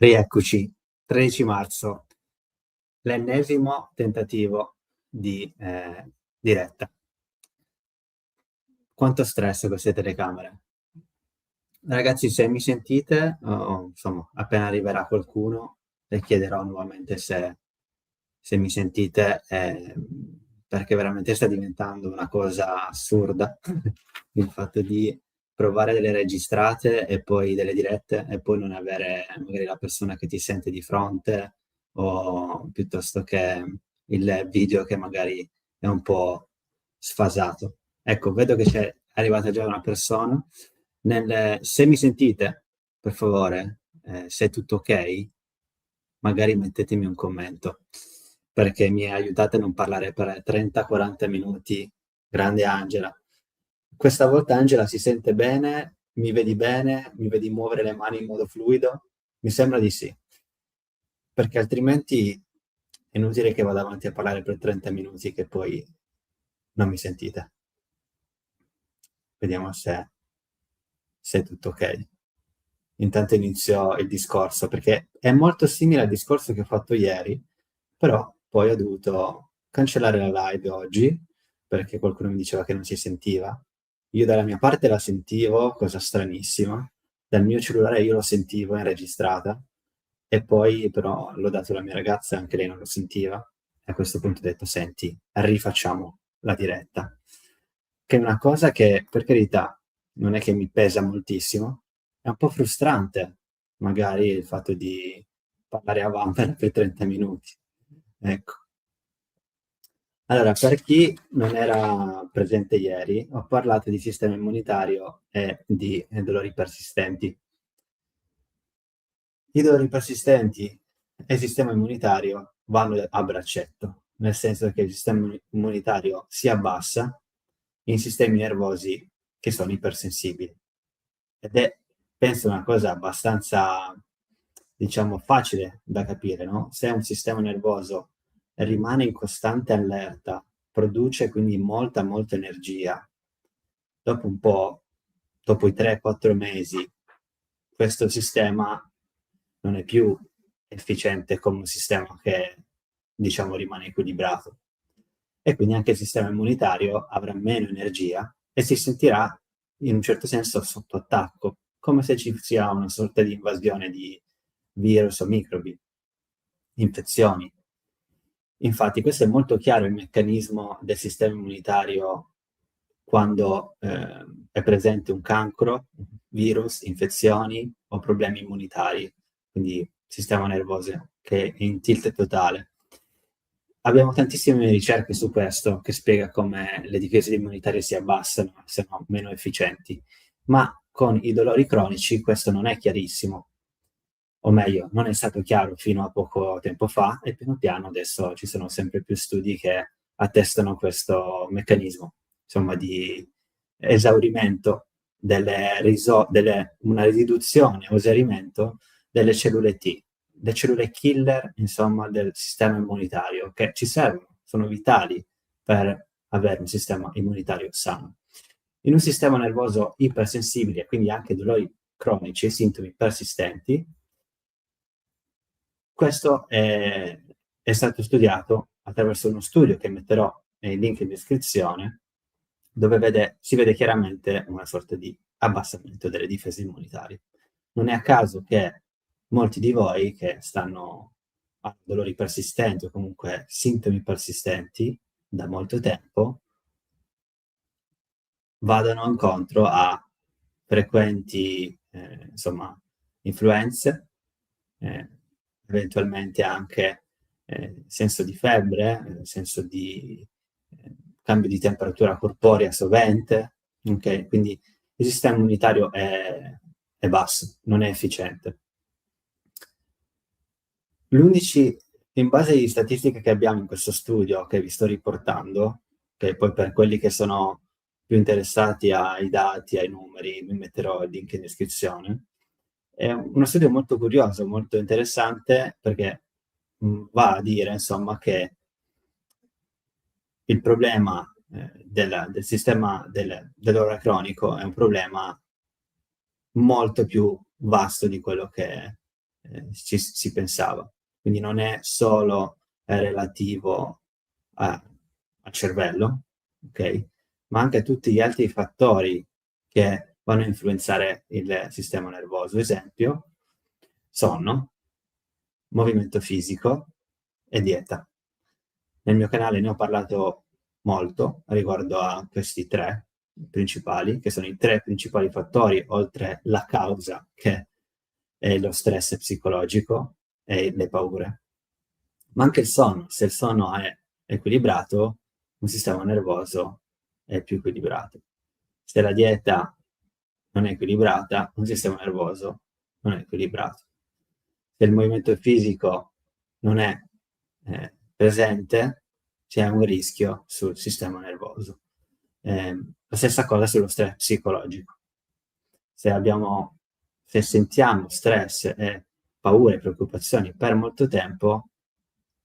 Rieccoci, 13 marzo, l'ennesimo tentativo di diretta. Quanto stress queste telecamere. Ragazzi, se mi sentite, o insomma, appena arriverà qualcuno, le chiederò nuovamente se mi sentite, perché veramente sta diventando una cosa assurda il fatto di provare delle registrate e poi delle dirette e poi non avere magari la persona che ti sente di fronte o piuttosto che il video che magari è un po' sfasato. Ecco, vedo che c'è arrivata già una persona. Se mi sentite, per favore, se è tutto ok, magari mettetemi un commento, perché mi aiutate a non parlare per 30-40 minuti. Grande Angela. Questa volta Angela si sente bene, mi vedi muovere le mani in modo fluido? Mi sembra di sì, perché altrimenti è inutile che vada avanti a parlare per 30 minuti che poi non mi sentite. Vediamo se è tutto ok. Intanto inizio il discorso, perché è molto simile al discorso che ho fatto ieri, però poi ho dovuto cancellare la live oggi, perché qualcuno mi diceva che non si sentiva. Io dalla mia parte la sentivo, cosa stranissima. Dal mio cellulare io lo sentivo in registrata, e poi però l'ho dato alla mia ragazza e anche lei non lo sentiva. E a questo punto ho detto, senti, rifacciamo la diretta. Che è una cosa che, per carità, non è che mi pesa moltissimo, è un po' frustrante, magari il fatto di parlare a vanvera per 30 minuti. Ecco. Allora, per chi non era presente ieri, ho parlato di sistema immunitario e di dolori persistenti. I dolori persistenti e il sistema immunitario vanno a braccetto, nel senso che il sistema immunitario si abbassa in sistemi nervosi che sono ipersensibili. Ed è, penso, una cosa abbastanza, diciamo, facile da capire, no? Se un sistema nervoso rimane in costante allerta, produce quindi molta energia, dopo un po', dopo i 3-4 mesi, questo sistema non è più efficiente come un sistema che, diciamo, rimane equilibrato. E quindi anche il sistema immunitario avrà meno energia e si sentirà in un certo senso sotto attacco, come se ci sia una sorta di invasione di virus o microbi, infezioni. Infatti questo è molto chiaro il meccanismo del sistema immunitario quando è presente un cancro, virus, infezioni o problemi immunitari, quindi sistema nervoso che è in tilt totale. Abbiamo tantissime ricerche su questo che spiega come le difese immunitarie si abbassano, siano meno efficienti, ma con i dolori cronici questo non è chiarissimo, o meglio, non è stato chiaro fino a poco tempo fa e piano piano adesso ci sono sempre più studi che attestano questo meccanismo, insomma, di esaurimento una riduzione o esaurimento delle cellule T, le cellule killer, insomma, del sistema immunitario, che ci servono, sono vitali per avere un sistema immunitario sano. In un sistema nervoso ipersensibile, quindi anche dolori cronici e sintomi persistenti, questo è stato studiato attraverso uno studio che metterò nei link in descrizione, dove si vede chiaramente una sorta di abbassamento delle difese immunitarie. Non è a caso che molti di voi che stanno a dolori persistenti o comunque sintomi persistenti da molto tempo vadano incontro a frequenti insomma, influenze, eh, eventualmente anche senso di febbre, senso di cambio di temperatura corporea sovente, okay? Quindi il sistema immunitario è basso, non è efficiente. L'unici, in base alle statistiche che abbiamo in questo studio che vi sto riportando, che poi per quelli che sono più interessati ai dati, ai numeri, vi metterò il link in descrizione, è uno studio molto curioso, molto interessante, perché va a dire, insomma, che il problema del sistema del dolore cronico è un problema molto più vasto di quello che si pensava. Quindi non è solo relativo al cervello, ok? Ma anche a tutti gli altri fattori che vanno a influenzare il sistema nervoso. Esempio, sonno, movimento fisico e dieta. Nel mio canale ne ho parlato molto riguardo a questi tre principali, che sono i tre principali fattori, oltre la causa che è lo stress psicologico e le paure. Ma anche il sonno, se il sonno è equilibrato, un sistema nervoso è più equilibrato. Se la dieta non è equilibrata, un sistema nervoso non è equilibrato. Se il movimento fisico non è presente, c'è un rischio sul sistema nervoso. La stessa cosa sullo stress psicologico. Se sentiamo stress e paure e preoccupazioni per molto tempo,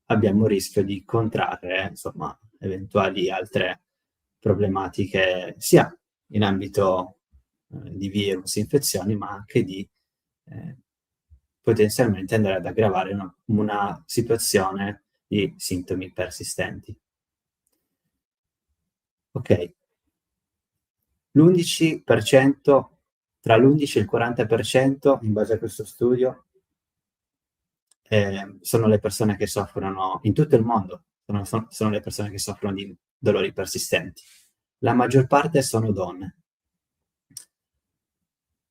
abbiamo il rischio di contrarre, insomma, eventuali altre problematiche, sia in ambito di virus, infezioni, ma anche di potenzialmente andare ad aggravare una situazione di sintomi persistenti. Ok, l'11%, tra l'11 e il 40%, in base a questo studio, sono le persone che soffrono in tutto il mondo, sono le persone che soffrono di dolori persistenti. La maggior parte sono donne.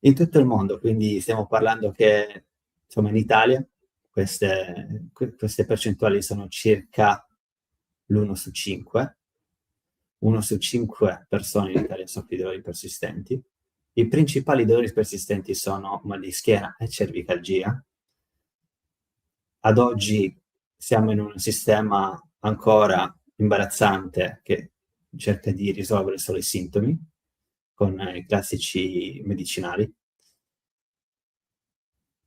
In tutto il mondo, quindi stiamo parlando che, insomma, in Italia queste percentuali sono circa l'1 su 5. 1 su 5 persone in Italia soffre di dolori persistenti. I principali dolori persistenti sono mal di schiena e cervicalgia. Ad oggi siamo in un sistema ancora imbarazzante che cerca di risolvere solo i sintomi con i classici medicinali.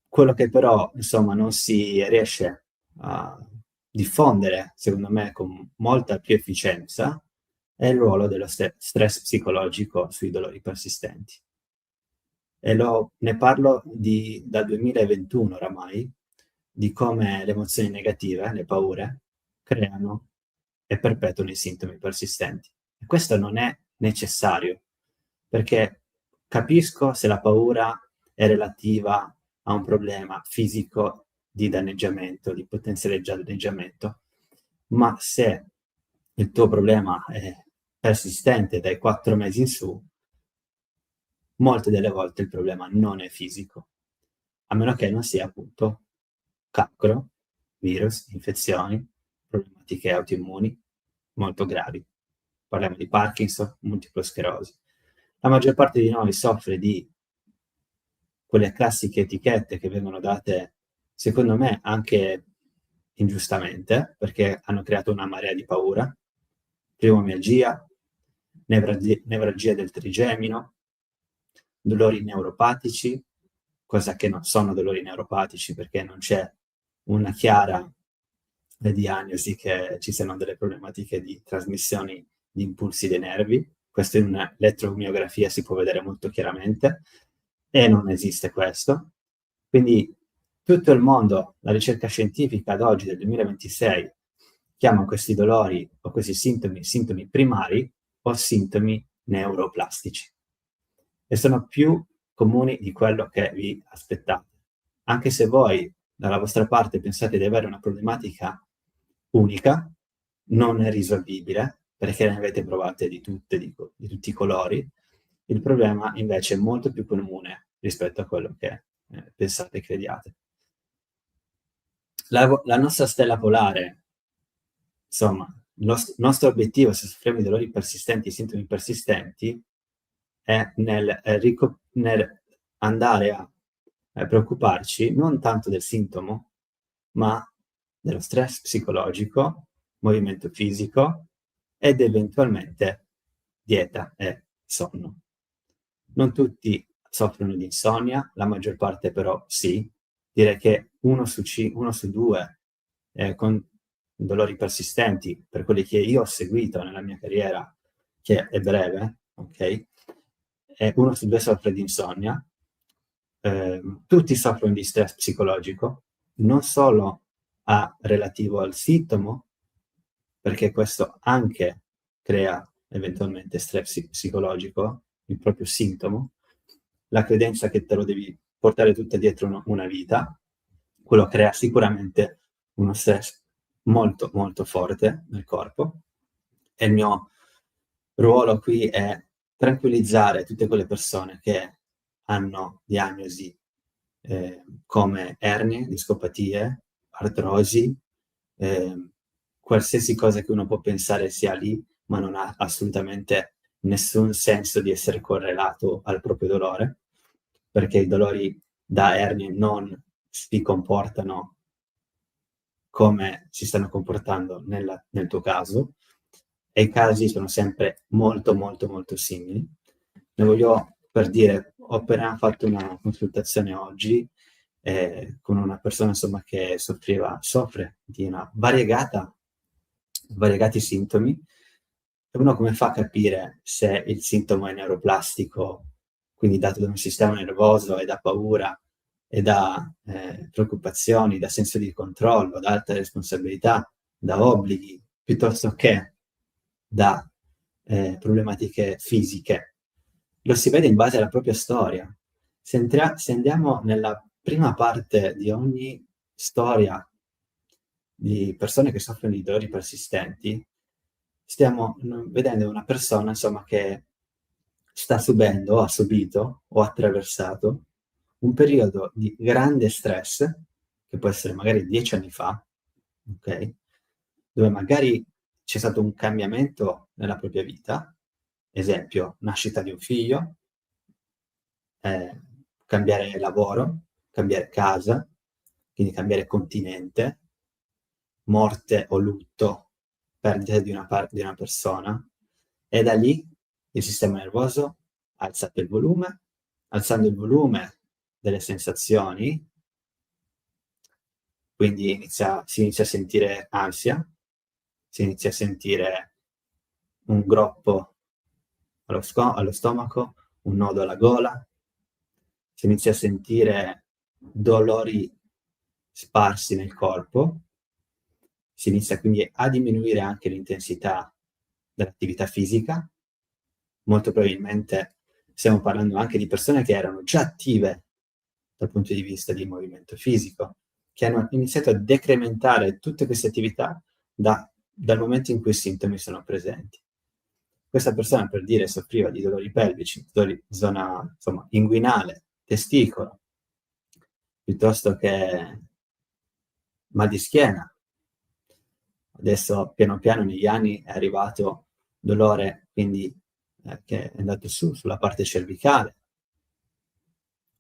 Quello che però, insomma, non si riesce a diffondere, secondo me, con molta più efficienza, è il ruolo dello stress psicologico sui dolori persistenti. E ne parlo dal 2021 oramai, di come le emozioni negative, le paure, creano e perpetuano i sintomi persistenti. E questo non è necessario, perché capisco se la paura è relativa a un problema fisico di danneggiamento, di potenziale danneggiamento, ma se il tuo problema è persistente dai 4 mesi in su, molte delle volte il problema non è fisico, a meno che non sia appunto cancro, virus, infezioni, problematiche autoimmuni molto gravi. Parliamo di Parkinson, multipla sclerosi. La maggior parte di noi soffre di quelle classiche etichette che vengono date, secondo me, anche ingiustamente, perché hanno creato una marea di paura. Fibromialgia, nevralgia del trigemino, dolori neuropatici, cosa che non sono dolori neuropatici perché non c'è una chiara diagnosi che ci siano delle problematiche di trasmissioni di impulsi dei nervi. Questo in un'elettromiografia si può vedere molto chiaramente e non esiste questo. Quindi tutto il mondo, la ricerca scientifica ad oggi del 2026 chiama questi dolori o questi sintomi primari o sintomi neuroplastici e sono più comuni di quello che vi aspettate. Anche se voi dalla vostra parte pensate di avere una problematica unica, non è risolvibile, perché ne avete provate di tutti i colori, il problema invece è molto più comune rispetto a quello che pensate e crediate. La nostra stella polare, insomma, il nostro obiettivo se soffriamo di dolori persistenti, sintomi persistenti, è nel andare a preoccuparci non tanto del sintomo, ma dello stress psicologico, movimento fisico ed eventualmente dieta e sonno. Non tutti soffrono di insonnia, la maggior parte però sì. Direi che 1 su 2 con dolori persistenti, per quelli che io ho seguito nella mia carriera, che è breve, ok? 1 su 2 soffre di insonnia, tutti soffrono di stress psicologico, non solo relativo al sintomo, perché questo anche crea eventualmente stress psicologico, il proprio sintomo, la credenza che te lo devi portare tutta dietro una vita, quello crea sicuramente uno stress molto molto forte nel corpo, e il mio ruolo qui è tranquillizzare tutte quelle persone che hanno diagnosi come ernie, discopatie, artrosi, qualsiasi cosa che uno può pensare sia lì, ma non ha assolutamente nessun senso di essere correlato al proprio dolore, perché i dolori da ernie non si comportano come si stanno comportando nel tuo caso, e i casi sono sempre molto molto molto simili. Ne voglio per dire, ho appena fatto una consultazione oggi con una persona insomma che soffre di una variegati sintomi, e uno come fa a capire se il sintomo è neuroplastico, quindi dato da un sistema nervoso e da paura e da preoccupazioni, da senso di controllo, da alta responsabilità, da obblighi, piuttosto che da problematiche fisiche. Lo si vede in base alla propria storia. Se andiamo nella prima parte di ogni storia di persone che soffrono di dolori persistenti, stiamo vedendo una persona, insomma, che sta subendo, ha subito o ha attraversato un periodo di grande stress, che può essere magari 10 anni fa, ok? Dove magari c'è stato un cambiamento nella propria vita, esempio, nascita di un figlio, cambiare lavoro, cambiare casa, quindi cambiare continente, morte o lutto, perdita di una persona, e da lì il sistema nervoso alza il volume, alzando il volume delle sensazioni, quindi si inizia a sentire ansia, si inizia a sentire un groppo allo stomaco, un nodo alla gola, si inizia a sentire dolori sparsi nel corpo, si inizia quindi a diminuire anche l'intensità dell'attività fisica. Molto probabilmente stiamo parlando anche di persone che erano già attive dal punto di vista di movimento fisico, che hanno iniziato a decrementare tutte queste attività dal momento in cui i sintomi sono presenti. Questa persona, per dire, soffriva di dolori pelvici, zona insomma inguinale, testicolo, piuttosto che mal di schiena. Adesso piano piano negli anni è arrivato dolore, quindi che è andato sulla parte cervicale,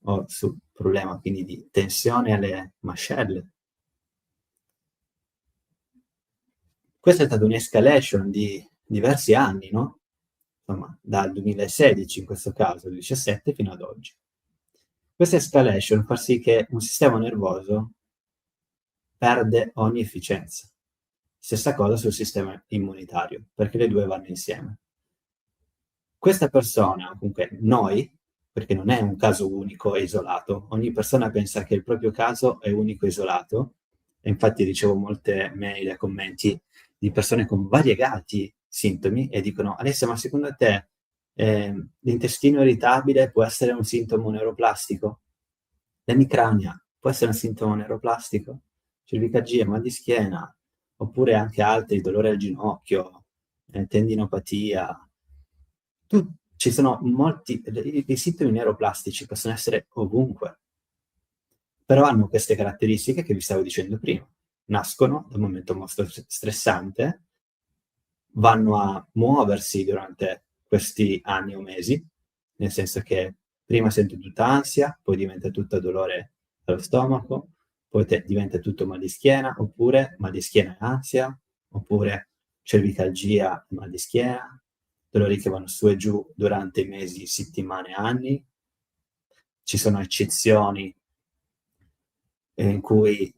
o sul problema quindi di tensione alle mascelle. Questa è stata un'escalation di diversi anni, no? Insomma, dal 2016 in questo caso, 2017 fino ad oggi. Questa escalation fa sì che un sistema nervoso perde ogni efficienza. Stessa cosa sul sistema immunitario, perché le due vanno insieme. Questa persona, comunque noi, perché non è un caso unico e isolato, ogni persona pensa che il proprio caso è unico e isolato, e infatti ricevo molte mail e commenti di persone con variegati sintomi e dicono: Alessia, ma secondo te l'intestino irritabile può essere un sintomo neuroplastico? L'emicrania può essere un sintomo neuroplastico? Cervicagia, mal di schiena, oppure anche altri, dolore al ginocchio, tendinopatia. Ci sono molti, i sintomi neuroplastici possono essere ovunque, però hanno queste caratteristiche che vi stavo dicendo prima. Nascono da un momento molto stressante, vanno a muoversi durante questi anni o mesi, nel senso che prima sento tutta ansia, poi diventa tutto dolore allo stomaco, poi diventa tutto mal di schiena, oppure mal di schiena e ansia, oppure cervicalgia e mal di schiena, dolori che vanno su e giù durante i mesi, settimane, anni. Ci sono eccezioni in cui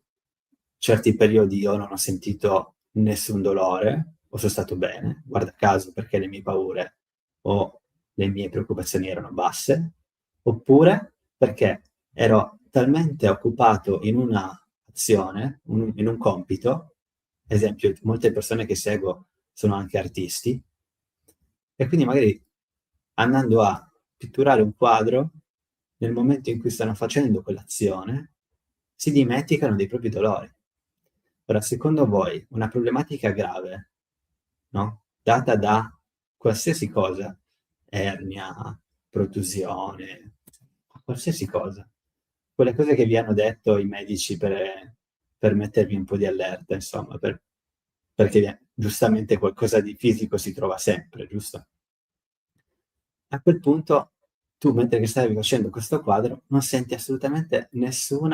certi periodi io non ho sentito nessun dolore, o sono stato bene, guarda caso perché le mie paure o le mie preoccupazioni erano basse, oppure perché ero talmente occupato in una azione, in un compito, ad esempio molte persone che seguo sono anche artisti, e quindi magari andando a pitturare un quadro, nel momento in cui stanno facendo quell'azione, si dimenticano dei propri dolori. Ora, secondo voi, una problematica grave, no? Data da qualsiasi cosa, ernia, protusione, qualsiasi cosa, quelle cose che vi hanno detto i medici per mettervi un po' di allerta, insomma, perché giustamente qualcosa di fisico si trova sempre, giusto? A quel punto tu, mentre che stavi facendo questo quadro, non senti assolutamente nessun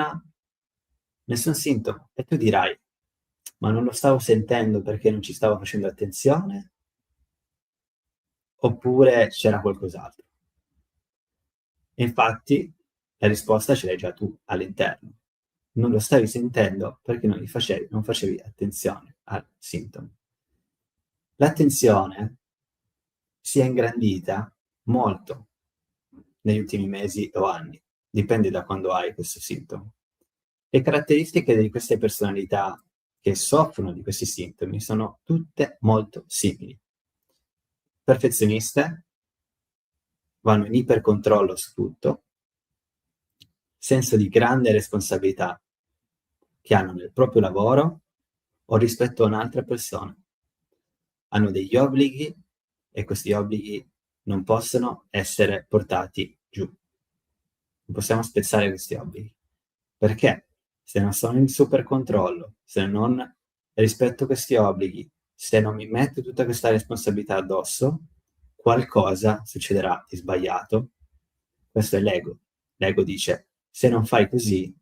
sintomo. E tu dirai, ma non lo stavo sentendo perché non ci stavo facendo attenzione? Oppure c'era qualcos'altro? Infatti, la risposta ce l'hai già tu all'interno. Non lo stavi sentendo perché non facevi attenzione al sintomo. L'attenzione si è ingrandita molto negli ultimi mesi o anni, dipende da quando hai questo sintomo. Le caratteristiche di queste personalità che soffrono di questi sintomi sono tutte molto simili. Perfezioniste, vanno in ipercontrollo su tutto, senso di grande responsabilità che hanno nel proprio lavoro o rispetto a un'altra persona. Hanno degli obblighi e questi obblighi non possono essere portati giù. Non possiamo spezzare questi obblighi. Perché? Se non sono in super controllo, se non rispetto questi obblighi, se non mi metto tutta questa responsabilità addosso, qualcosa succederà di sbagliato. Questo è l'ego. L'ego dice, se non fai così,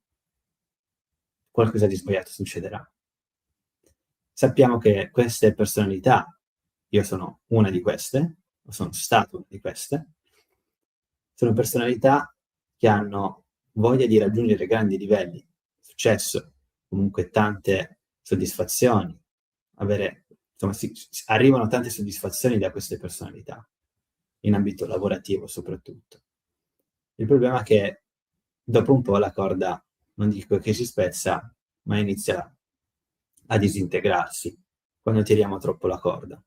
qualcosa di sbagliato succederà. Sappiamo che queste personalità, io sono una di queste, o sono stato una di queste, sono personalità che hanno voglia di raggiungere grandi livelli, successo, comunque tante soddisfazioni, insomma, arrivano tante soddisfazioni da queste personalità, in ambito lavorativo soprattutto. Il problema è che dopo un po' la corda, non dico che si spezza, ma inizia a disintegrarsi quando tiriamo troppo la corda.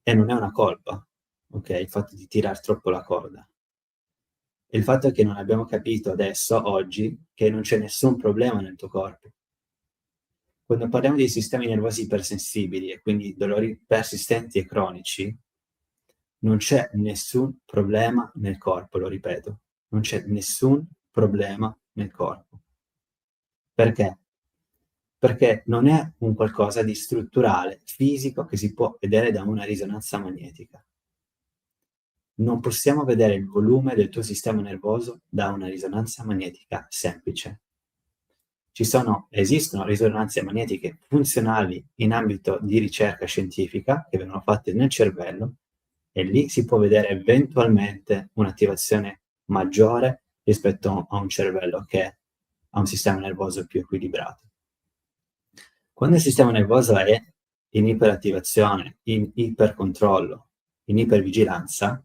E non è una colpa, ok? Il fatto di tirare troppo la corda. Il fatto è che non abbiamo capito adesso, oggi, che non c'è nessun problema nel tuo corpo. Quando parliamo di sistemi nervosi ipersensibili e quindi dolori persistenti e cronici, non c'è nessun problema nel corpo, lo ripeto, non c'è nessun problema nel corpo. Perché? Perché non è un qualcosa di strutturale, fisico, che si può vedere da una risonanza magnetica. Non possiamo vedere il volume del tuo sistema nervoso da una risonanza magnetica semplice. Esistono risonanze magnetiche funzionali in ambito di ricerca scientifica che vengono fatte nel cervello e lì si può vedere eventualmente un'attivazione maggiore rispetto a un cervello che ha un sistema nervoso più equilibrato. Quando il sistema nervoso è in iperattivazione, in ipercontrollo, in ipervigilanza,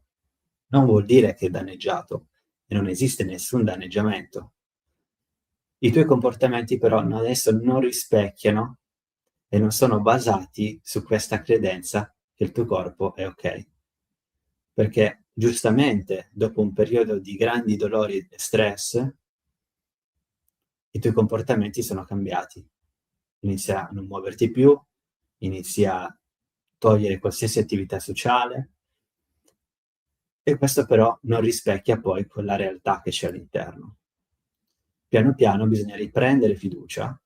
non vuol dire che è danneggiato e non esiste nessun danneggiamento. I tuoi comportamenti però adesso non rispecchiano e non sono basati su questa credenza che il tuo corpo è ok. Perché giustamente dopo un periodo di grandi dolori e stress, i tuoi comportamenti sono cambiati. Inizi a non muoverti più, inizi a togliere qualsiasi attività sociale e questo però non rispecchia poi quella realtà che c'è all'interno. Piano piano bisogna riprendere fiducia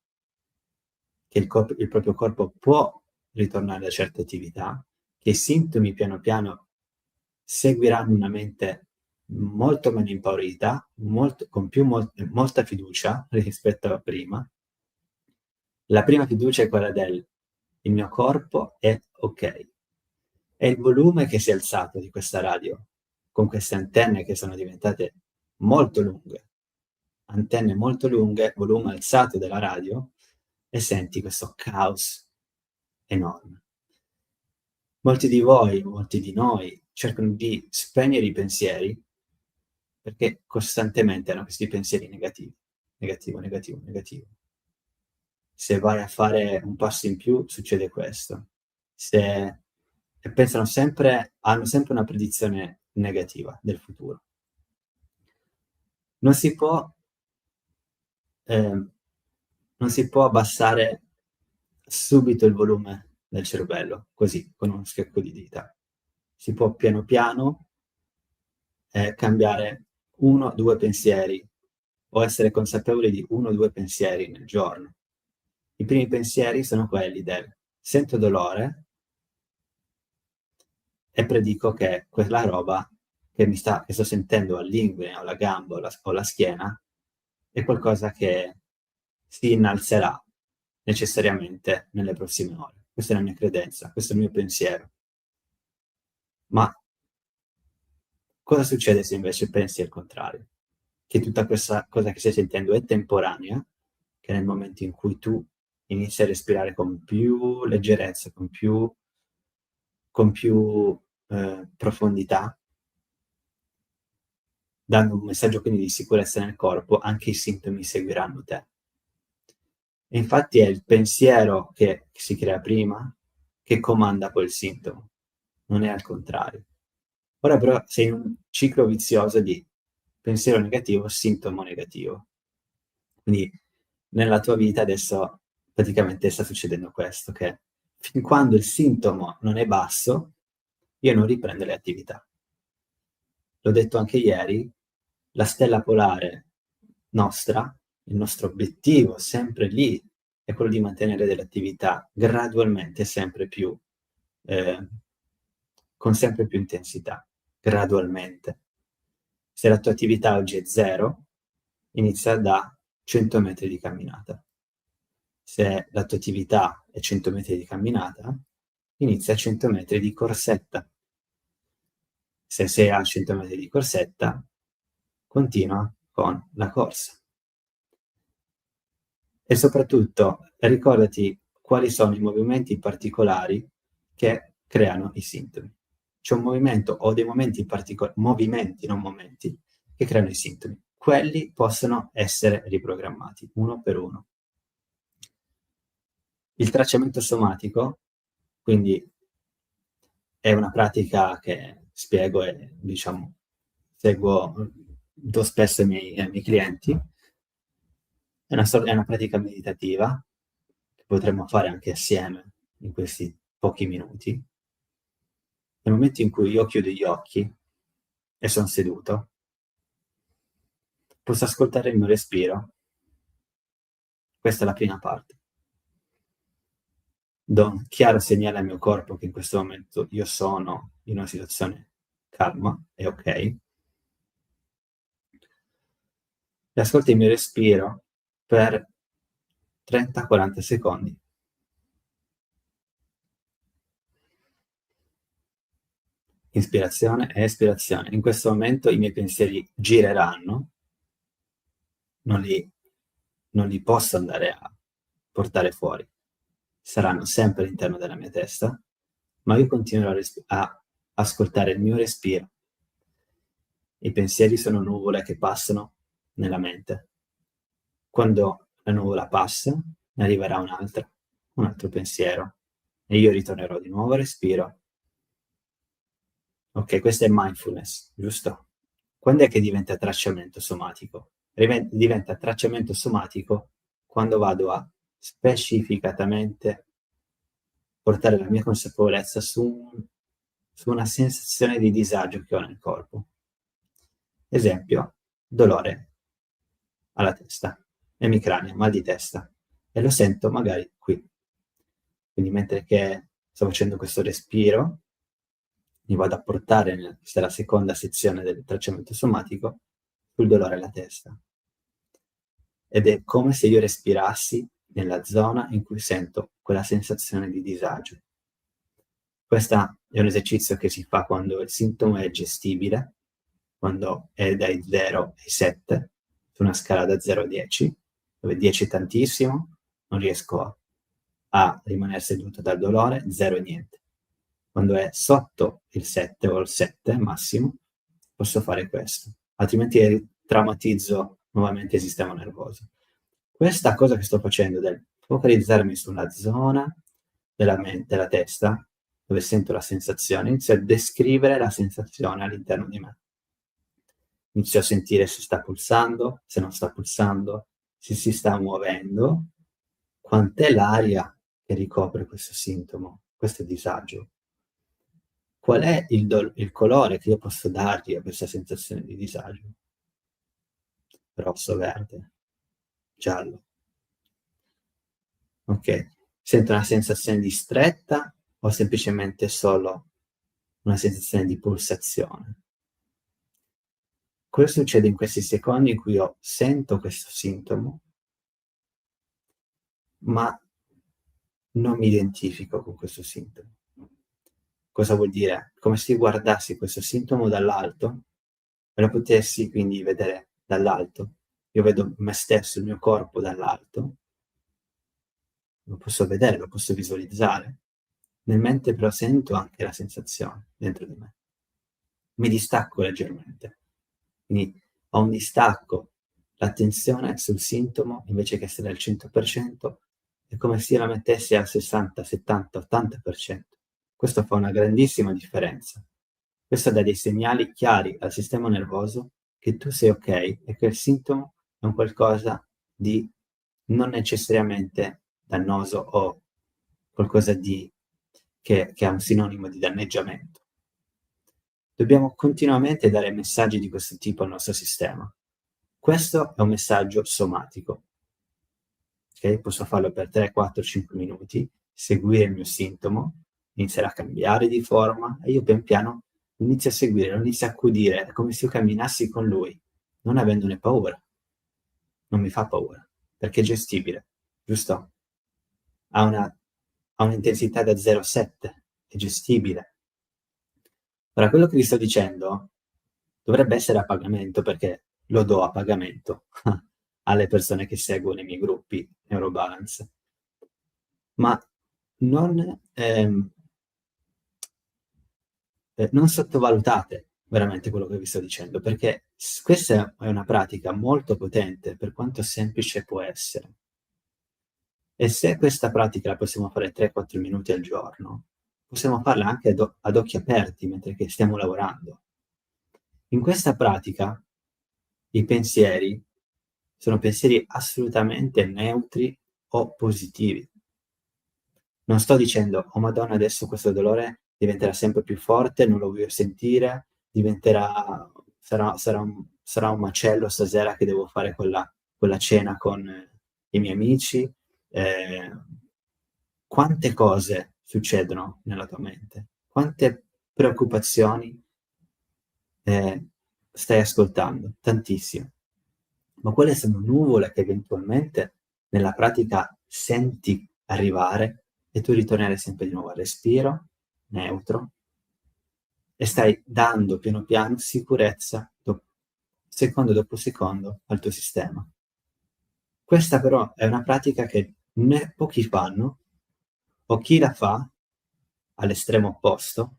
che il proprio corpo può ritornare a certe attività, che i sintomi piano piano seguiranno una mente molto meno impaurita, con molta fiducia rispetto a prima. La prima fiducia è quella il mio corpo è ok. È il volume che si è alzato di questa radio, con queste antenne che sono diventate molto lunghe, antenne molto lunghe, volume alzato della radio, e senti questo caos enorme. Molti di voi, molti di noi cercano di spegnere i pensieri perché costantemente hanno questi pensieri negativi, negativo, negativo, negativo. Se vai a fare un passo in più, succede questo. E pensano sempre, hanno sempre una predizione negativa del futuro. Non si può, non si può abbassare subito il volume del cervello, così, con uno schiocco di dita. Si può piano piano cambiare 1-2 pensieri o essere consapevoli di 1-2 pensieri nel giorno. I primi pensieri sono quelli del sento dolore e predico che quella roba che sto sentendo all'inguine o alla gamba o alla schiena è qualcosa che si innalzerà necessariamente nelle prossime ore. Questa è la mia credenza, questo è il mio pensiero. Ma cosa succede se invece pensi al contrario? Che tutta questa cosa che stai sentendo è temporanea, che nel momento in cui tu inizi a respirare con più leggerezza, con più profondità, dando un messaggio quindi di sicurezza nel corpo, anche i sintomi seguiranno te. E infatti è il pensiero che si crea prima che comanda quel sintomo, non è al contrario. Ora però sei in un ciclo vizioso di pensiero negativo, sintomo negativo. Quindi nella tua vita adesso praticamente sta succedendo questo, che fin quando il sintomo non è basso, io non riprendo le attività. L'ho detto anche ieri, la stella polare nostra, il nostro obiettivo sempre lì, è quello di mantenere delle attività gradualmente sempre più, con sempre più intensità, gradualmente. Se la tua attività oggi è 0, inizia da 100 metri di camminata. Se la tua attività è 100 metri di camminata, inizia a 100 metri di corsetta. Se sei a 100 metri di corsetta, continua con la corsa. E soprattutto ricordati quali sono i movimenti particolari che creano i sintomi. C'è un movimento o dei momenti particolari, movimenti, non momenti, che creano i sintomi. Quelli possono essere riprogrammati uno per uno. Il tracciamento somatico, quindi, è una pratica che spiego e, diciamo, do spesso ai miei clienti. È una pratica meditativa che potremmo fare anche assieme in questi pochi minuti. Nel momento in cui io chiudo gli occhi e sono seduto, posso ascoltare il mio respiro. Questa è la prima parte. Do un chiaro segnale al mio corpo che in questo momento io sono in una situazione calma e ok. E ascolto il mio respiro per 30-40 secondi. Ispirazione e espirazione. In questo momento i miei pensieri gireranno, non li posso andare a portare fuori. Saranno sempre all'interno della mia testa, ma io continuerò a ascoltare il mio respiro. I pensieri sono nuvole che passano nella mente. Quando la nuvola passa, ne arriverà un'altra, un altro pensiero, e io ritornerò di nuovo al respiro. Ok, questo è mindfulness, giusto? Quando è che diventa tracciamento somatico? Diventa tracciamento somatico quando vado a specificatamente portare la mia consapevolezza su una sensazione di disagio che ho nel corpo. Esempio, dolore alla testa, emicrania, mal di testa, e lo sento magari qui. Quindi mentre che sto facendo questo respiro, mi vado a portare, questa è la seconda sezione del tracciamento somatico, sul dolore alla testa. Ed è come se io respirassi nella zona in cui sento quella sensazione di disagio. Questo è un esercizio che si fa quando il sintomo è gestibile, quando è dai 0 ai 7, su una scala da 0 a 10, dove 10 è tantissimo, non riesco a rimanere seduto dal dolore, 0 è niente. Quando è sotto il 7 o il 7 massimo, posso fare questo. altrimenti traumatizzo nuovamente il sistema nervoso. Questa cosa che sto facendo del focalizzarmi sulla zona della testa, dove sento la sensazione, inizio a descrivere la sensazione all'interno di me. Inizio a sentire se sta pulsando, se non sta pulsando, se si sta muovendo, quant'è l'aria che ricopre questo sintomo, questo disagio. Qual è il colore che io posso dargli a questa sensazione di disagio? Rosso, verde, giallo. Ok, sento una sensazione di stretta o semplicemente solo una sensazione di pulsazione? Cosa succede in questi secondi in cui io sento questo sintomo, ma non mi identifico con questo sintomo? Cosa vuol dire? Come se guardassi questo sintomo dall'alto e lo potessi quindi vedere dall'alto. Io vedo me stesso, il mio corpo dall'alto, lo posso vedere, lo posso visualizzare. Nel mente però sento anche la sensazione dentro di me. Mi distacco leggermente. Quindi ho un distacco, l'attenzione sul sintomo invece che essere al 100%, è come se io la mettessi al 60, 70, 80%. Questo fa una grandissima differenza. Questo dà dei segnali chiari al sistema nervoso che tu sei ok e che il sintomo è un qualcosa di non necessariamente dannoso o qualcosa che ha un sinonimo di danneggiamento. Dobbiamo continuamente dare messaggi di questo tipo al nostro sistema. Questo è un messaggio somatico. Okay? Posso farlo per 3, 4, 5 minuti, seguire il mio sintomo, iniziare a cambiare di forma e io pian piano inizio a seguire, lo inizio a accudire, è come se io camminassi con lui, non avendone paura. Non mi fa paura, perché è gestibile, giusto? Ha un'intensità da 0,7, è gestibile. Ora, quello che vi sto dicendo dovrebbe essere a pagamento, perché lo do a pagamento alle persone che seguono i miei gruppi Neurobalance. Ma non sottovalutate veramente quello che vi sto dicendo, perché questa è una pratica molto potente, per quanto semplice può essere. E se questa pratica la possiamo fare 3-4 minuti al giorno, possiamo farla anche ad occhi aperti mentre che stiamo lavorando. In questa pratica i pensieri sono pensieri assolutamente neutri o positivi. Non sto dicendo, oh Madonna, adesso questo dolore diventerà sempre più forte, non lo voglio sentire, sarà un macello stasera che devo fare quella cena con i miei amici. Quante cose succedono nella tua mente? Quante preoccupazioni stai ascoltando? Tantissime. Ma quelle sono nuvole che eventualmente nella pratica senti arrivare e tu ritornerai sempre di nuovo al respiro neutro e stai dando piano piano sicurezza secondo dopo secondo al tuo sistema. Questa però è una pratica che pochi fanno, o chi la fa all'estremo opposto,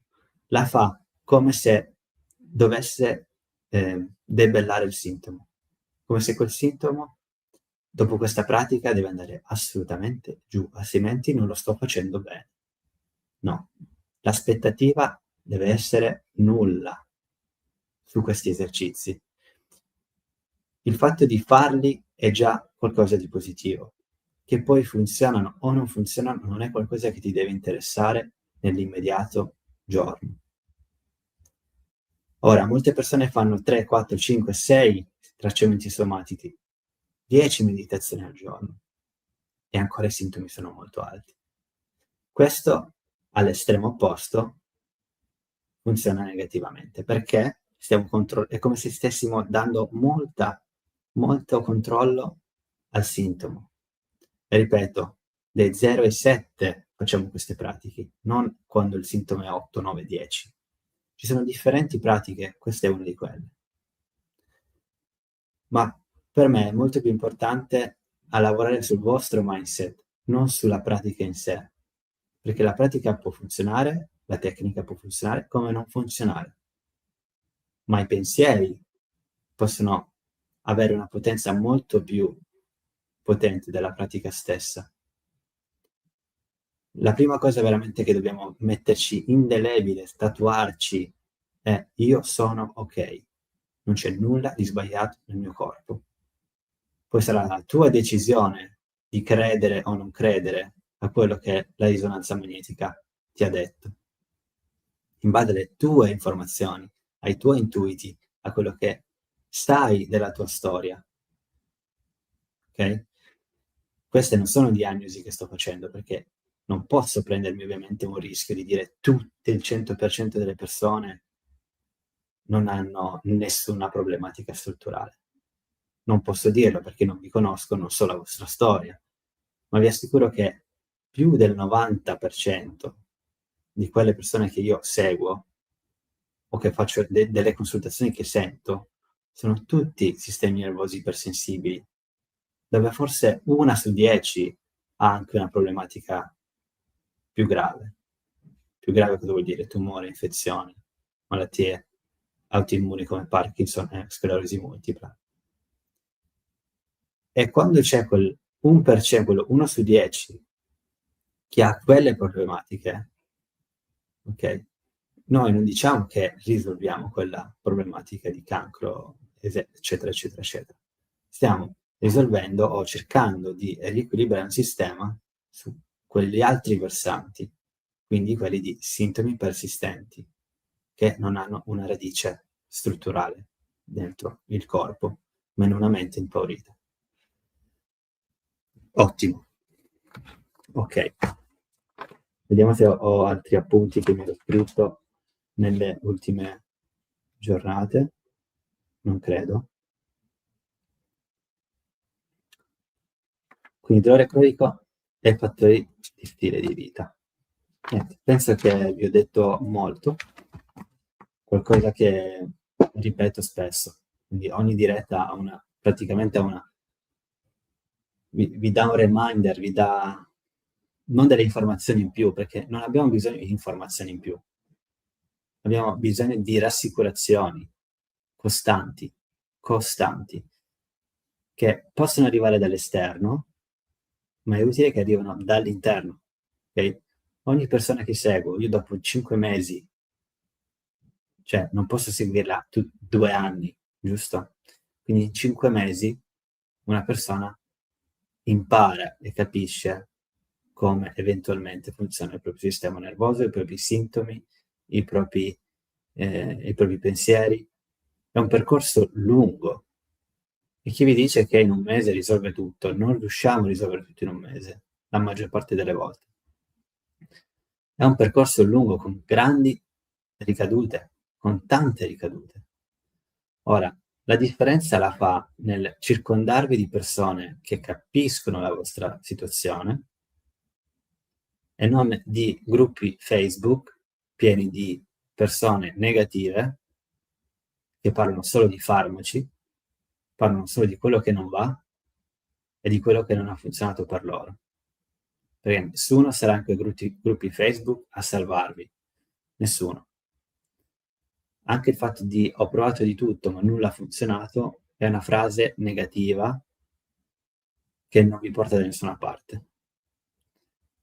la fa come se dovesse debellare il sintomo, come se quel sintomo dopo questa pratica deve andare assolutamente giù, altrimenti non lo sto facendo bene. No, l'aspettativa deve essere nulla su questi esercizi. Il fatto di farli è già qualcosa di positivo. Che poi funzionano o non funzionano non è qualcosa che ti deve interessare nell'immediato giorno. Ora, molte persone fanno 3, 4, 5, 6 tracciamenti somatici, 10 meditazioni al giorno e ancora i sintomi sono molto alti. Questo, all'estremo opposto, funziona negativamente perché è come se stessimo dando molto controllo al sintomo. E ripeto, dai 0 ai 7 facciamo queste pratiche, non quando il sintomo è 8, 9, 10. Ci sono differenti pratiche, questa è una di quelle. Ma per me è molto più importante a lavorare sul vostro mindset, non sulla pratica in sé, perché la pratica può funzionare, la tecnica può funzionare come non funzionare, ma i pensieri possono avere una potenza molto più potente della pratica stessa. La prima cosa veramente che dobbiamo metterci indelebile, tatuarci, è: io sono ok, non c'è nulla di sbagliato nel mio corpo. Poi sarà la tua decisione di credere o non credere a quello che la risonanza magnetica ti ha detto, in base alle tue informazioni, ai tuoi intuiti, a quello che sai della tua storia. Ok? Queste non sono diagnosi che sto facendo, perché non posso prendermi ovviamente un rischio di dire tutte il 100% delle persone non hanno nessuna problematica strutturale. Non posso dirlo perché non vi conosco, non so la vostra storia, ma vi assicuro che più del 90% di quelle persone che io seguo o che faccio delle consultazioni che sento sono tutti sistemi nervosi ipersensibili, dove forse 1 su 10 ha anche una problematica più grave. Più grave cosa vuol dire? Tumore, infezioni, malattie autoimmuni come Parkinson e sclerosi multipla. E quando c'è quel 1%, quello 1 su 10, che ha quelle problematiche, ok? Noi non diciamo che risolviamo quella problematica di cancro, eccetera, eccetera, eccetera. Stiamo risolvendo o cercando di riequilibrare un sistema su quegli altri versanti, quindi quelli di sintomi persistenti, che non hanno una radice strutturale dentro il corpo, ma in una mente impaurita. Ottimo. Ok. Vediamo se ho altri appunti che mi ero scritto nelle ultime giornate. Non credo. Quindi dolore cronico e fattori di stile di vita. Penso che vi ho detto molto, qualcosa che ripeto spesso. Quindi ogni diretta ha praticamente vi dà un reminder, vi dà non delle informazioni in più, perché non abbiamo bisogno di informazioni in più. Abbiamo bisogno di rassicurazioni costanti, che possono arrivare dall'esterno, ma è utile che arrivino dall'interno. Okay? Ogni persona che seguo, io dopo 5 mesi, cioè non posso seguirla 2 anni, giusto? Quindi in 5 mesi una persona impara e capisce come eventualmente funziona il proprio sistema nervoso, i propri sintomi, i propri pensieri. È un percorso lungo. E chi vi dice che in un mese risolve tutto? Non riusciamo a risolvere tutto in un mese, la maggior parte delle volte. È un percorso lungo con grandi ricadute, con tante ricadute. Ora, la differenza la fa nel circondarvi di persone che capiscono la vostra situazione e non di gruppi Facebook pieni di persone negative che parlano solo di farmaci, parlano solo di quello che non va e di quello che non ha funzionato per loro. Perché nessuno sarà in quei gruppi Facebook a salvarvi. Nessuno. Anche il fatto di ho provato di tutto ma nulla ha funzionato è una frase negativa che non vi porta da nessuna parte.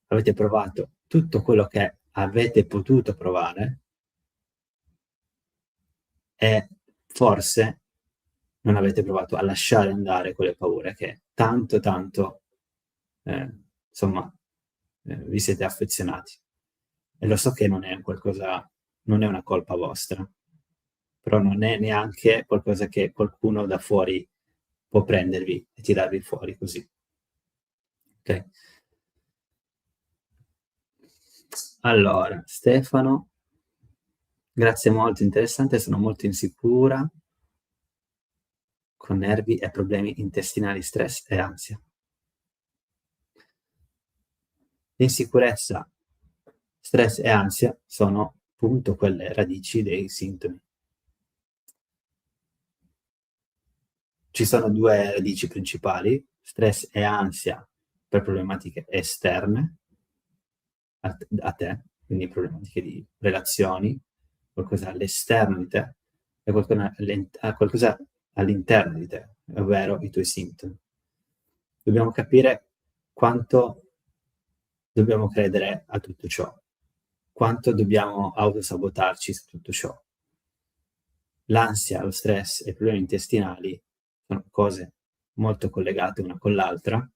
Avete provato tutto quello che avete potuto provare e forse non avete provato a lasciare andare quelle paure che tanto, insomma, vi siete affezionati. E lo so che non è non è una colpa vostra, però non è neanche qualcosa che qualcuno da fuori può prendervi e tirarvi fuori così. Ok? Allora, Stefano, grazie molto, interessante, sono molto insicura con nervi e problemi intestinali, stress e ansia. L'insicurezza, stress e ansia sono appunto quelle radici dei sintomi. Ci sono 2 radici principali, stress e ansia per problematiche esterne a te, quindi problematiche di relazioni, qualcosa all'esterno di te, e qualcosa all'interno di te, ovvero i tuoi sintomi. Dobbiamo capire quanto dobbiamo credere a tutto ciò, quanto dobbiamo autosabotarci su tutto ciò. L'ansia, lo stress e i problemi intestinali sono cose molto collegate una con l'altra,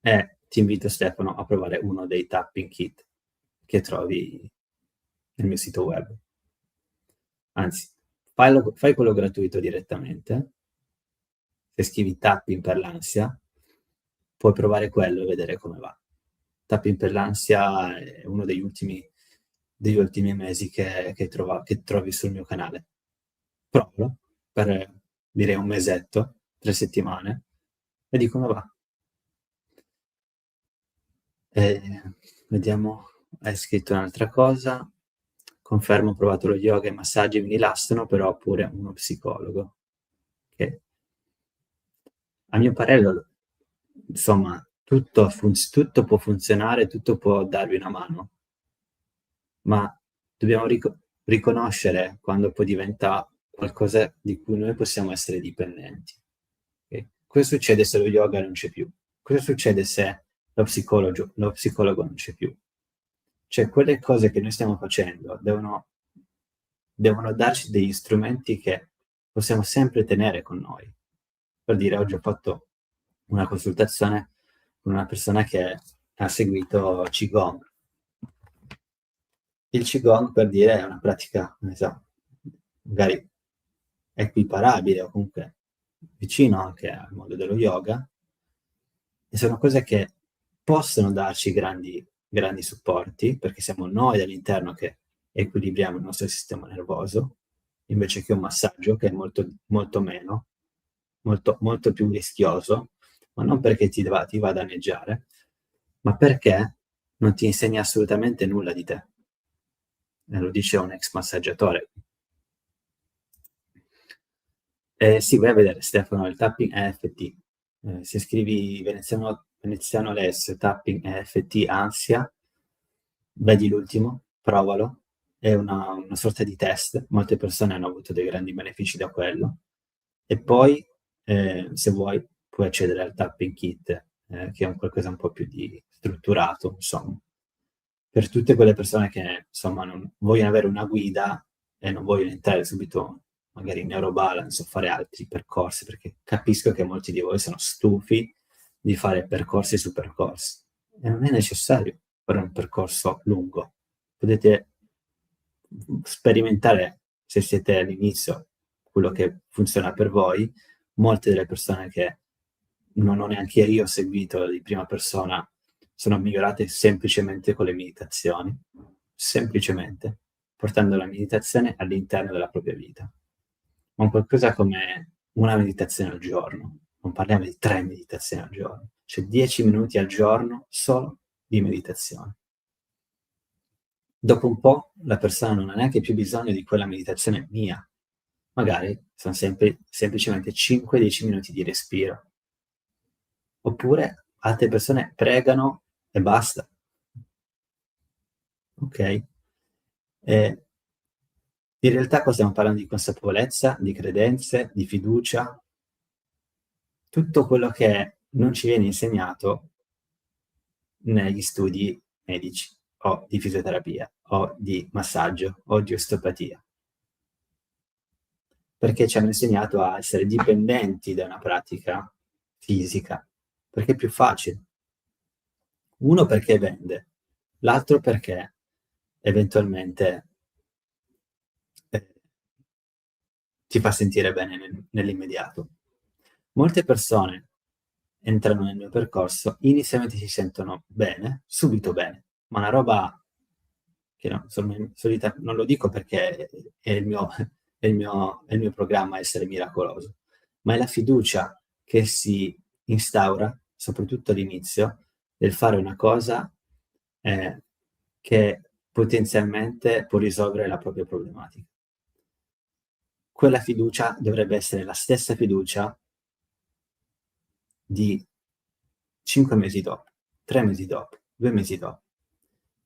e ti invito, Stefano, a provare uno dei tapping kit che trovi nel mio sito web. Anzi, fai quello gratuito direttamente. Se scrivi tapping per l'ansia, puoi provare quello e vedere come va. Tapping per l'ansia è uno degli ultimi mesi che trovi sul mio canale. Provalo per, direi, un mesetto, 3 settimane, e di come va. Vediamo, hai scritto un'altra cosa. Confermo, ho provato lo yoga e i massaggi mi rilassano, però pure uno psicologo. Che a mio parere, insomma, tutto può funzionare, tutto può darvi una mano, ma dobbiamo riconoscere quando poi diventa qualcosa di cui noi possiamo essere dipendenti. Okay? Cosa succede se lo yoga non c'è più? Cosa succede se lo psicologo non c'è più? Cioè, quelle cose che noi stiamo facendo devono darci degli strumenti che possiamo sempre tenere con noi. Per dire, oggi ho fatto una consultazione con una persona che ha seguito Qigong. Il Qigong, per dire, è una pratica, non so, magari equiparabile o comunque vicino anche al mondo dello yoga, e sono cose che possono darci grandi supporti, perché siamo noi dall'interno che equilibriamo il nostro sistema nervoso, invece che un massaggio che è molto, molto meno, molto più rischioso, ma non perché ti va a danneggiare, ma perché non ti insegna assolutamente nulla di te. Lo dice un ex massaggiatore. Sì, vai a vedere, Stefano, il tapping EFT. Se scrivi Veneziano Les, tapping EFT ansia, vedi l'ultimo, provalo. È una sorta di test, molte persone hanno avuto dei grandi benefici da quello. E poi, se vuoi, puoi accedere al tapping kit, che è un qualcosa un po' più di strutturato, insomma. Per tutte quelle persone che, insomma, non vogliono avere una guida e non vogliono entrare subito magari in Neurobalance o fare altri percorsi, perché capisco che molti di voi sono stufi di fare percorsi su percorsi. E non è necessario fare un percorso lungo. Potete sperimentare, se siete all'inizio, quello che funziona per voi. Molte delle persone che non ho neanche io seguito di prima persona sono migliorate semplicemente con le meditazioni, semplicemente portando la meditazione all'interno della propria vita. Ma qualcosa come una meditazione al giorno, non parliamo di 3 meditazioni al giorno, cioè 10 minuti al giorno solo di meditazione. Dopo un po' la persona non ha neanche più bisogno di quella meditazione mia, magari sono semplicemente 5-10 minuti di respiro. Oppure altre persone pregano e basta. Ok? In realtà qua stiamo parlando di consapevolezza, di credenze, di fiducia, tutto quello che non ci viene insegnato negli studi medici o di fisioterapia o di massaggio o di osteopatia. Perché ci hanno insegnato a essere dipendenti da una pratica fisica, perché è più facile. Uno perché vende, l'altro perché eventualmente ti fa sentire bene nell'immediato. Molte persone entrano nel mio percorso, inizialmente si sentono bene, subito bene, ma una roba che non lo dico perché è il mio programma essere miracoloso, ma è la fiducia che si instaura, soprattutto all'inizio, nel fare una cosa che potenzialmente può risolvere la propria problematica. Quella fiducia dovrebbe essere la stessa fiducia di 5 mesi dopo, 3 mesi dopo, 2 mesi dopo.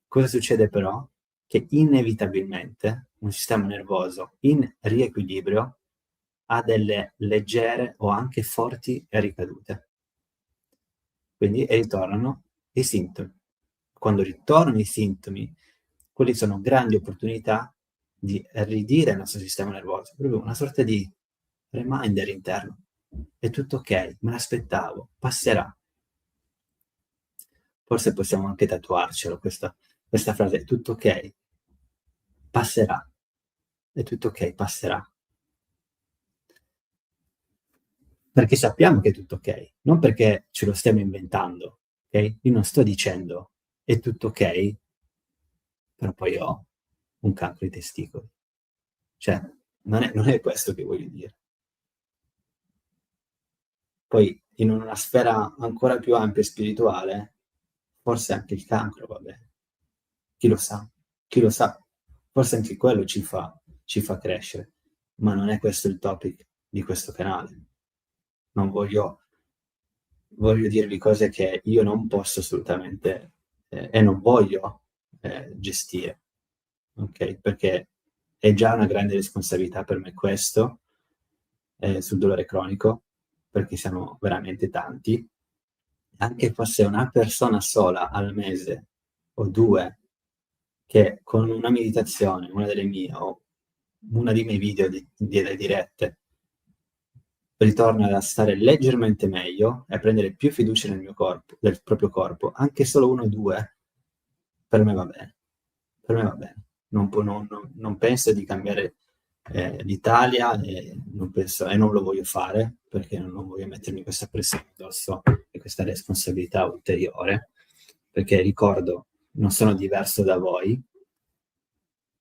Cosa succede però? Che inevitabilmente un sistema nervoso in riequilibrio ha delle leggere o anche forti ricadute. Quindi ritornano i sintomi. Quando ritornano i sintomi, quelli sono grandi opportunità di ridire il nostro sistema nervoso, proprio una sorta di reminder interno. È tutto ok, me l'aspettavo, passerà. Forse possiamo anche tatuarcelo questa frase, è tutto ok, passerà. È tutto ok, passerà. Perché sappiamo che è tutto ok, non perché ce lo stiamo inventando, ok? Io non sto dicendo è tutto ok, però poi ho un cancro ai testicoli. Cioè, non è questo che voglio dire. Poi, in una sfera ancora più ampia e spirituale, forse anche il cancro va bene. Chi lo sa? Chi lo sa? Forse anche quello ci fa crescere. Ma non è questo il topic di questo canale. Non voglio dirvi cose che io non posso assolutamente e non voglio gestire, ok? Perché è già una grande responsabilità per me questo sul dolore cronico, perché siamo veramente tanti. Anche fosse una persona sola al mese o due che con una meditazione, una delle mie o una dei miei video delle dirette ritorna a stare leggermente meglio e a prendere più fiducia nel mio corpo, del proprio corpo, anche solo uno o due, per me va bene. Per me va bene. Non penso di cambiare l'Italia e non lo voglio fare perché non voglio mettermi questa pressione addosso e questa responsabilità ulteriore, perché ricordo, non sono diverso da voi,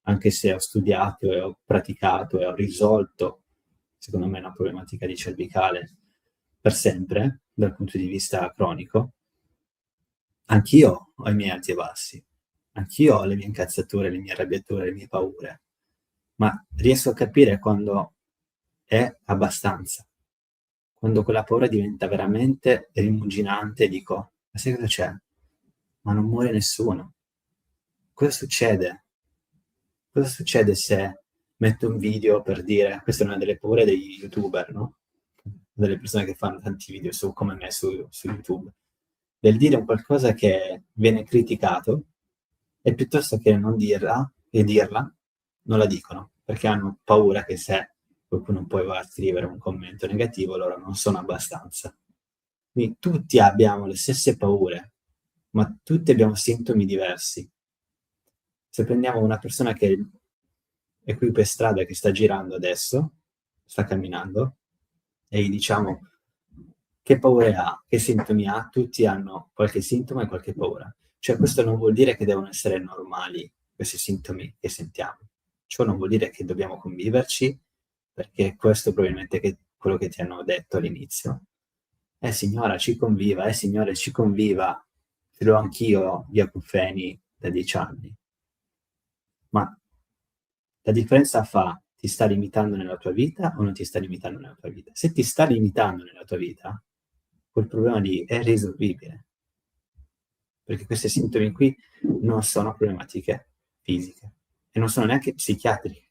anche se ho studiato e ho praticato e ho risolto, secondo me, una problematica di cervicale per sempre, dal punto di vista cronico, anch'io ho i miei alti e bassi, anch'io ho le mie incazzature, le mie arrabbiature, le mie paure, ma riesco a capire quando è abbastanza, quando quella paura diventa veramente rimuginante e dico, ma sai cosa c'è? Ma non muore nessuno. Cosa succede? Cosa succede se metto un video per dire, questa è una delle paure degli youtuber, no? Delle persone che fanno tanti video come me su YouTube, del dire un qualcosa che viene criticato e piuttosto che non dirla e dirla, non la dicono, perché hanno paura che se qualcuno poi va a scrivere un commento negativo, loro non sono abbastanza. Quindi tutti abbiamo le stesse paure, ma tutti abbiamo sintomi diversi. Se prendiamo una persona che è qui per strada, che sta girando adesso, sta camminando, e gli diciamo che paure ha, che sintomi ha, tutti hanno qualche sintomo e qualche paura. Cioè questo non vuol dire che devono essere normali questi sintomi che sentiamo. Ciò non vuol dire che dobbiamo conviverci, perché questo probabilmente è quello che ti hanno detto all'inizio. Signora, ci conviva, signore, ci conviva. Ce l'ho anch'io gli acufeni da 10 anni. Ma la differenza ti sta limitando nella tua vita o non ti sta limitando nella tua vita? Se ti sta limitando nella tua vita, quel problema lì è risolvibile. Perché questi sintomi qui non sono problematiche fisiche e non sono neanche psichiatriche.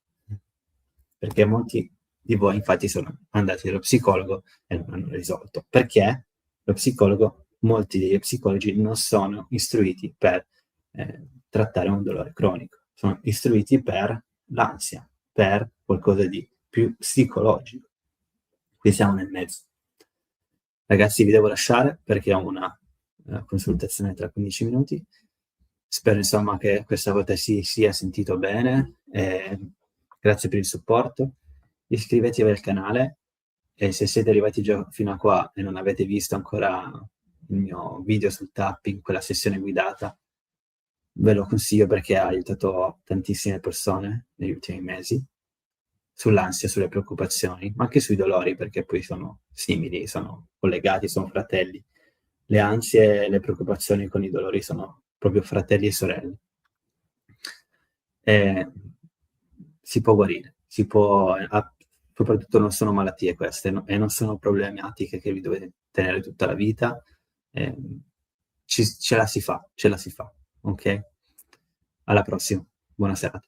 Perché molti di voi infatti sono andati dallo psicologo e non hanno risolto. Perché lo psicologo, molti degli psicologi non sono istruiti per trattare un dolore cronico, sono istruiti per l'ansia, per qualcosa di più psicologico. Qui siamo nel mezzo. Ragazzi, vi devo lasciare perché ho una consultazione tra 15 minuti. Spero insomma che questa volta si sia sentito bene. Grazie per il supporto. Iscrivetevi al canale e se siete arrivati già fino a qua e non avete visto ancora il mio video sul tapping, quella sessione guidata, ve lo consiglio perché ha aiutato tantissime persone negli ultimi mesi sull'ansia, sulle preoccupazioni, ma anche sui dolori, perché poi sono simili, sono collegati, sono fratelli. Le ansie e le preoccupazioni con i dolori sono proprio fratelli e sorelle. Si può guarire, soprattutto non sono malattie queste, no? E non sono problematiche che vi dovete tenere tutta la vita. Ce la si fa, ok? Alla prossima, buona serata.